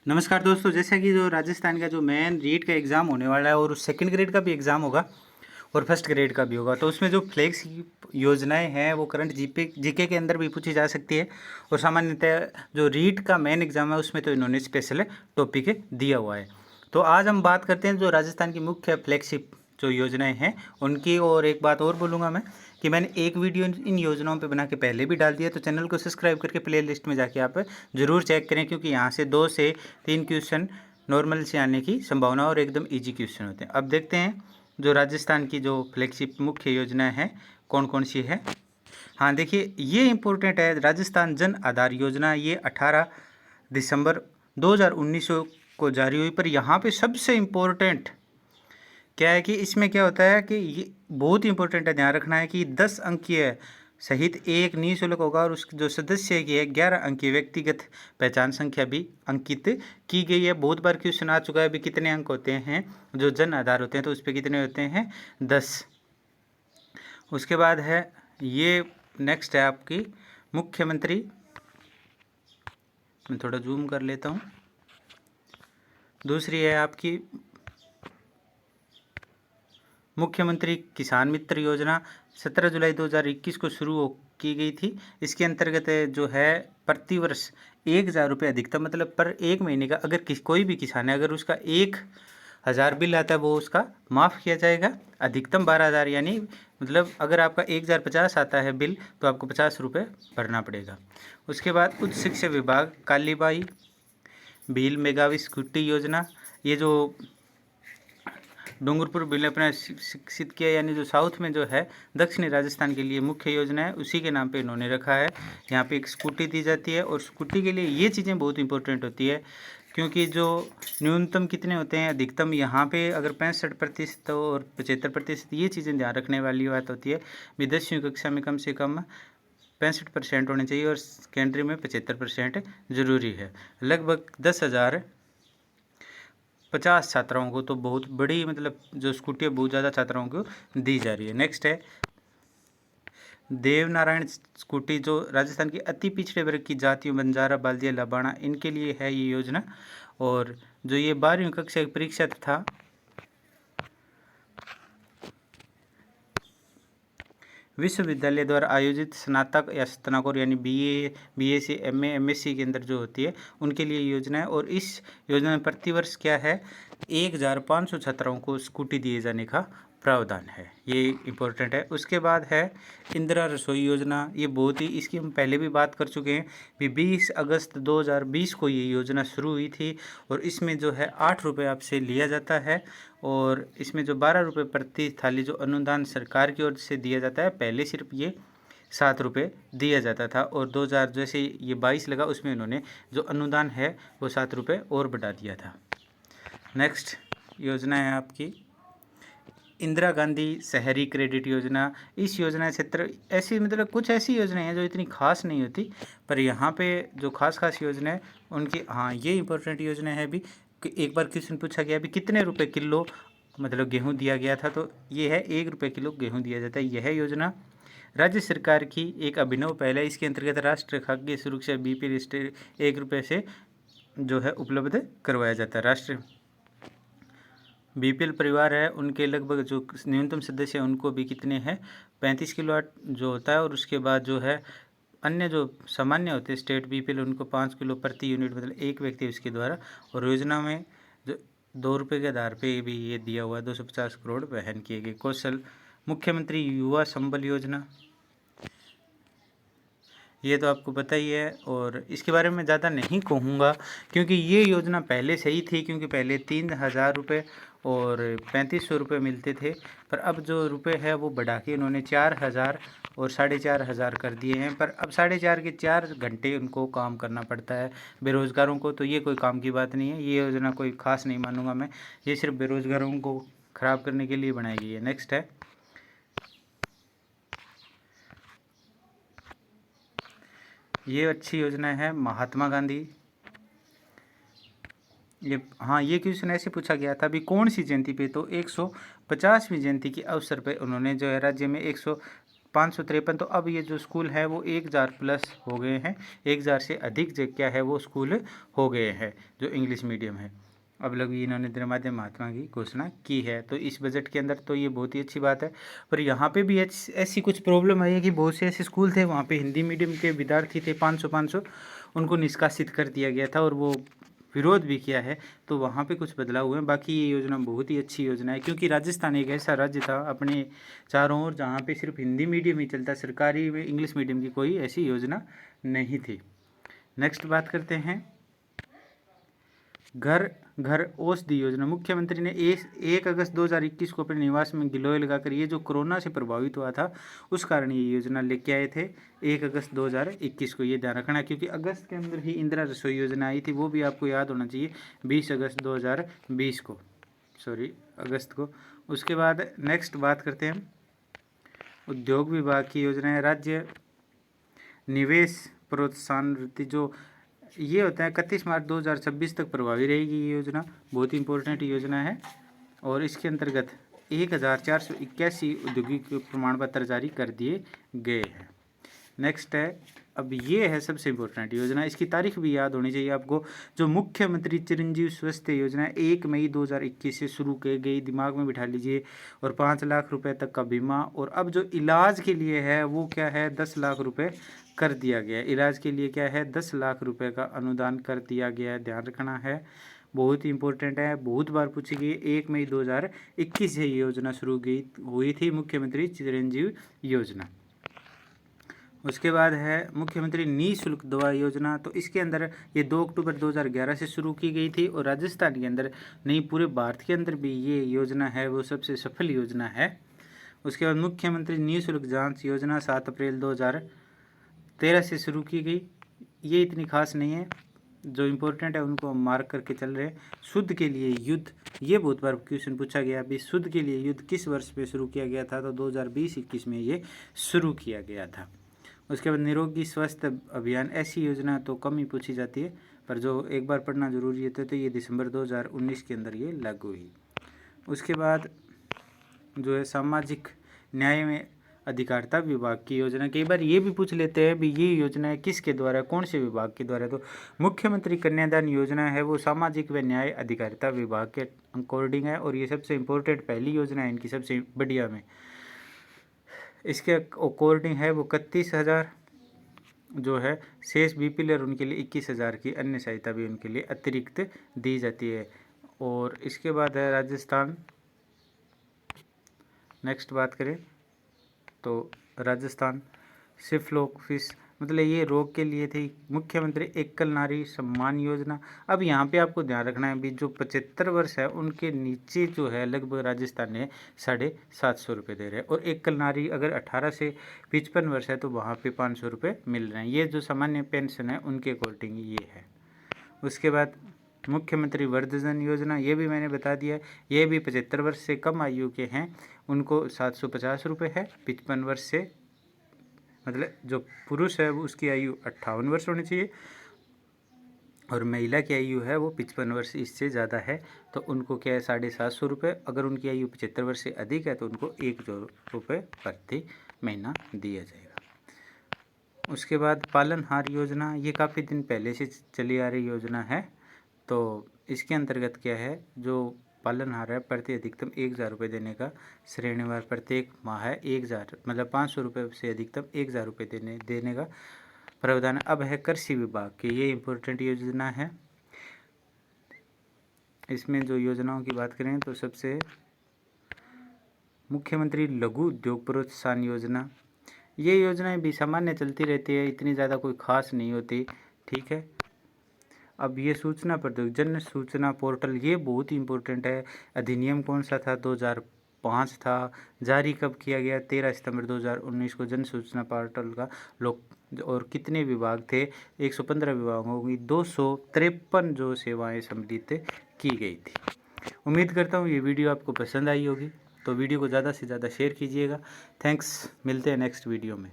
नमस्कार दोस्तों, जैसा कि जो राजस्थान का जो मेन रीट का एग्ज़ाम होने वाला है और सेकंड ग्रेड का भी एग्ज़ाम होगा और फर्स्ट ग्रेड का भी होगा, तो उसमें जो फ्लेक्स योजनाएं हैं वो करंट जीके के अंदर भी पूछी जा सकती है। और सामान्यतः जो रीट का मेन एग्ज़ाम है उसमें तो इन्होंने स्पेशल टॉपिक दिया हुआ है। तो आज हम बात करते हैं जो राजस्थान की मुख्य फ्लैगशिप जो योजनाएं हैं उनकी। और एक बात और बोलूँगा मैं कि मैंने एक वीडियो इन योजनाओं पे बना के पहले भी डाल दिया, तो चैनल को सब्सक्राइब करके प्ले लिस्ट में जाके आप ज़रूर चेक करें, क्योंकि यहाँ से 2 से 3 क्वेश्चन नॉर्मल से आने की संभावना और एकदम ईजी क्वेश्चन होते हैं। अब देखते हैं जो राजस्थान की जो फ्लैगशिप मुख्य योजना है कौन कौन सी है। हाँ देखिए, ये इम्पोर्टेंट है, राजस्थान जन आधार योजना। ये 18 दिसंबर 2019 को जारी हुई। पर यहाँ पे सबसे इम्पोर्टेंट क्या है कि इसमें क्या होता है कि ये बहुत ही इंपॉर्टेंट है, ध्यान रखना है कि 10 अंकीय सहित एक निःशुल्क होगा और उसके जो सदस्य की है 11 अंकीय व्यक्तिगत पहचान संख्या भी अंकित की गई है। बहुत बार क्वेश्चन आ चुका है अभी कितने अंक होते हैं जो जन आधार होते हैं, तो उस पर कितने होते हैं 10। उसके बाद है ये नेक्स्ट है आपकी मुख्यमंत्री, मैं थोड़ा जूम कर लेता हूँ। दूसरी है आपकी मुख्यमंत्री किसान मित्र योजना, 17 जुलाई 2021 को शुरू की गई थी। इसके अंतर्गत जो है प्रतिवर्ष 1,000 रुपये अधिकतम, मतलब पर एक महीने का अगर कोई भी किसान है अगर उसका 1,000 बिल आता है वो उसका माफ़ किया जाएगा। अधिकतम 12,000, यानी मतलब अगर आपका 1,050 आता है बिल तो आपको 50 रुपये भरना पड़ेगा। उसके बाद उच्च शिक्षा विभाग कालीबाई भील मेगावी स्कूटी योजना, ये जो डूंगरपुर बिल ने अपना शिक्षित किया, यानी जो साउथ में जो है दक्षिणी राजस्थान के लिए मुख्य योजना है, उसी के नाम पे इन्होंने रखा है। यहाँ पे एक स्कूटी दी जाती है और स्कूटी के लिए ये चीज़ें बहुत इंपॉर्टेंट होती है, क्योंकि जो न्यूनतम कितने होते हैं अधिकतम यहाँ पे अगर 65% और 75%, ये चीज़ें ध्यान रखने वाली बात होती है। विदेशियों कक्षा में कम से कम 65% होने चाहिए और सेकेंडरी में 75% ज़रूरी है। लगभग 10,050 छात्राओं को, तो बहुत बड़ी मतलब जो स्कूटी है बहुत ज़्यादा छात्राओं को दी जा रही है। नेक्स्ट है देवनारायण स्कूटी, जो राजस्थान की अति पिछड़े वर्ग की जातियों बंजारा बाल्दिया लबाणा इनके लिए है ये योजना। और जो ये 12वीं कक्षा की परीक्षा था विश्वविद्यालय द्वारा आयोजित स्नातक या स्नातकोर यानी बीएससी एमए एमएससी के अंदर जो होती है उनके लिए योजना है। और इस योजना में प्रतिवर्ष क्या है 1,500 छात्राओं को स्कूटी दिए जाने का प्रावधान है, ये इम्पोर्टेंट है। उसके बाद है इंदिरा रसोई योजना, ये बहुत ही, इसकी हम पहले भी बात कर चुके हैं भी। 20 अगस्त 2020 को ये योजना शुरू हुई थी और इसमें जो है 8 रुपये आपसे लिया जाता है। और इसमें जो 12 रुपये प्रति थाली जो अनुदान सरकार की ओर से दिया जाता है, पहले सिर्फ ये 7 रुपये दिया जाता था और 2000 जैसे ये 22 लगा उसमें इन्होंने जो अनुदान है वो 7 रुपये और बढ़ा दिया था। नेक्स्ट योजना है आपकी इंदिरा गांधी शहरी क्रेडिट योजना। इस योजना क्षेत्र ऐसी मतलब कुछ ऐसी योजनाएं हैं जो इतनी खास नहीं होती, पर यहाँ पे जो खास योजना है उनकी, हाँ ये इंपॉर्टेंट योजना है भी। एक बार क्वेश्चन पूछा गया भी कितने रुपए किलो मतलब गेहूँ दिया गया था, तो ये है 1 रुपये किलो गेहूँ दिया जाता है। यह योजना राज्य सरकार की एक अभिनव पहल है। इसके अंतर्गत राष्ट्रीय खाद्य सुरक्षा बीपीएल 1 रुपये से जो है उपलब्ध करवाया जाता है। राष्ट्रीय बीपीएल परिवार है उनके लगभग जो न्यूनतम सदस्य हैं उनको भी कितने हैं 35 किलो जो होता है। और उसके बाद जो है अन्य जो सामान्य होते हैं स्टेट बीपीएल उनको 5 किलो प्रति यूनिट मतलब एक व्यक्ति उसके द्वारा। और योजना में जो 2 रुपये के आधार पे भी ये दिया हुआ है 250 करोड़ वहन किए गए। कौशल मुख्यमंत्री युवा संबल योजना, ये तो आपको पता ही है और इसके बारे में ज़्यादा नहीं कहूँगा, क्योंकि ये योजना पहले सही थी, क्योंकि पहले 3,000 रुपये और 3500 रुपये मिलते थे। पर अब जो रुपए है वो बढ़ा के इन्होंने 4,000 और 4,500 कर दिए हैं। पर अब 4.5 के 4 घंटे उनको काम करना पड़ता है बेरोज़गारों को, तो ये कोई काम की बात नहीं है। ये योजना कोई ख़ास नहीं मानूंगा मैं, ये सिर्फ बेरोज़गारों को ख़राब करने के लिए बनाई गई है। नेक्स्ट है ये अच्छी योजना है महात्मा गांधी। ये, हाँ ये क्वेश्चन ऐसे पूछा गया था अभी कौन सी जयंती पे, तो 150वीं जयंती के अवसर पे उन्होंने जो है राज्य में 553, तो अब ये जो स्कूल है वो 1000 प्लस हो गए हैं, 1000 से अधिक जो क्या है वो स्कूल हो गए हैं जो इंग्लिश मीडियम है। अब लगी इन्होंने द्रव्य महात्मा की घोषणा की है, तो इस बजट के अंदर तो ये बहुत ही अच्छी बात है। पर यहाँ पे भी ऐसी कुछ प्रॉब्लम आई है कि बहुत से ऐसे स्कूल थे वहाँ पे हिंदी मीडियम के विद्यार्थी थे 500 उनको निष्कासित कर दिया गया था और वो विरोध भी किया है, तो वहाँ पे कुछ बदलाव हुए हैं। बाकी ये योजना बहुत ही अच्छी योजना है, क्योंकि राजस्थान एक ऐसा राज्य था अपने चारों ओर जहाँ पे सिर्फ हिंदी मीडियम ही चलता, सरकारी में इंग्लिश मीडियम की कोई ऐसी योजना नहीं थी। नेक्स्ट बात करते हैं घर घर औषधि योजना। मुख्यमंत्री ने 1 अगस्त 2021 को अपने निवास में गिलोय लगाकर, ये जो कोरोना से प्रभावित हुआ था उस कारण ये योजना लेके आए थे 1 अगस्त 2021 को, ये ध्यान रखना, क्योंकि अगस्त के अंदर ही इंदिरा रसोई योजना आई थी, वो भी आपको याद होना चाहिए 20 अगस्त 2020 को, सॉरी अगस्त को। उसके बाद नेक्स्ट बात करते हैं उद्योग विभाग की योजना है। राज्य निवेश प्रोत्साहन वृत्ति, जो ये होता है 31 मार्च 2026 तक प्रभावी रहेगी ये योजना, बहुत ही इंपॉर्टेंट योजना है। और इसके अंतर्गत 1481 औद्योगिक प्रमाण पत्र जारी कर दिए गए हैं। नेक्स्ट है, अब ये है सबसे इम्पोर्टेंट योजना, इसकी तारीख भी याद होनी चाहिए आपको, जो मुख्यमंत्री चिरंजीव स्वास्थ्य योजना 1 मई 2021 से शुरू की गई, दिमाग में बिठा लीजिए। और 5 लाख रुपए तक का बीमा, और अब जो इलाज के लिए है वो क्या है 10 लाख रुपए कर दिया गया है। इलाज के लिए क्या है 10 लाख रुपए का अनुदान कर दिया गया है, ध्यान रखना है, बहुत ही इंपॉर्टेंट है, बहुत बार पूछी गई। 1 मई 2021 से ये योजना शुरू हुई थी, मुख्यमंत्री चिरंजीव योजना। उसके बाद है मुख्यमंत्री निःशुल्क दवा योजना, तो इसके अंदर ये 2 अक्टूबर 2011 से शुरू की गई थी, और राजस्थान के अंदर नहीं पूरे भारत के अंदर भी ये योजना है वो सबसे सफल योजना है। उसके बाद मुख्यमंत्री निःशुल्क जांच योजना 7 अप्रैल 2013 से शुरू की गई, ये इतनी खास नहीं है, जो इम्पोर्टेंट है उनको हम मार्क करके चल रहे हैं। शुद्ध के लिए युद्ध, ये बहुत बार क्वेश्चन पूछा गया, अभी शुद्ध के लिए युद्ध किस वर्ष में शुरू किया गया था, तो 2020-21 में ये शुरू किया गया था। उसके बाद निरोगी स्वास्थ्य अभियान, ऐसी योजना तो कम ही पूछी जाती है, पर जो एक बार पढ़ना जरूरी है, तो ये दिसंबर 2019 के अंदर ये लागू हुई। उसके बाद जो है सामाजिक न्याय में अधिकारिता विभाग की योजना, कई बार ये भी पूछ लेते हैं भी ये योजना है किसके द्वारा, कौन से विभाग के द्वारा, तो मुख्यमंत्री कन्यादान योजना है वो सामाजिक व न्याय अधिकारिता विभाग के अकॉर्डिंग है, और ये सबसे इम्पोर्टेंट पहली योजना है इनकी सबसे बढ़िया में। इसके अकॉर्डिंग है वो 31,000 जो है शेष बीपीएल और उनके लिए 21,000 की अन्य सहायता भी उनके लिए अतिरिक्त दी जाती है। और इसके बाद है राजस्थान, नेक्स्ट बात करें तो राजस्थान सिफ्लोक्सिस, मतलब ये रोग के लिए थी, मुख्यमंत्री एकल नारी सम्मान योजना। अब यहाँ पे आपको ध्यान रखना है भी जो 75 वर्ष है उनके नीचे जो है लगभग राजस्थान ने 750 रुपये दे रहे हैं, और एकल नारी अगर 18 से 55 वर्ष है तो वहाँ पे 500 रुपये मिल रहे हैं, ये जो सामान्य पेंशन है उनके अकॉर्डिंग ये है। उसके बाद मुख्यमंत्री वृद्धजन योजना, ये भी मैंने बता दिया, ये भी 75 वर्ष से कम आयु के हैं उनको 750 रुपये है, 55 वर्ष से मतलब जो पुरुष है वो उसकी आयु 58 वर्ष होनी चाहिए, और महिला की आयु है वो 55 वर्ष इससे ज़्यादा है तो उनको क्या है 750 रुपये, अगर उनकी आयु 75 वर्ष से अधिक है तो उनको 1 रुपये प्रति महीना दिया जाएगा। उसके बाद पालनहार योजना, ये काफ़ी दिन पहले से चली आ रही योजना है, तो इसके अंतर्गत क्या है जो पालनहार है प्रति अधिकतम 1,000 रुपये देने का श्रेणीवार प्रत्येक माह है 1,000 मतलब 500 रुपये से अधिकतम 1,000 रुपये देने का प्रावधान। अब है कृषि विभाग की, ये इम्पोर्टेंट योजना है। इसमें जो योजनाओं की बात करें तो सबसे मुख्यमंत्री लघु उद्योग प्रोत्साहन योजना, ये योजनाएं भी सामान्य चलती रहती है, इतनी ज़्यादा कोई खास नहीं होती, ठीक है। अब ये सूचना प्रौद्योगिकी जन सूचना पोर्टल, ये बहुत ही इंपॉर्टेंट है। अधिनियम कौन सा था 2005 था, जारी कब किया गया 13 सितंबर 2019 को जन सूचना पोर्टल का लोक, और कितने विभाग थे 115 विभागों की 253 जो सेवाएं सम्मिलित की गई थी। उम्मीद करता हूँ ये वीडियो आपको पसंद आई होगी, तो वीडियो को ज़्यादा से ज़्यादा शेयर कीजिएगा। थैंक्स, मिलते हैं नेक्स्ट वीडियो में।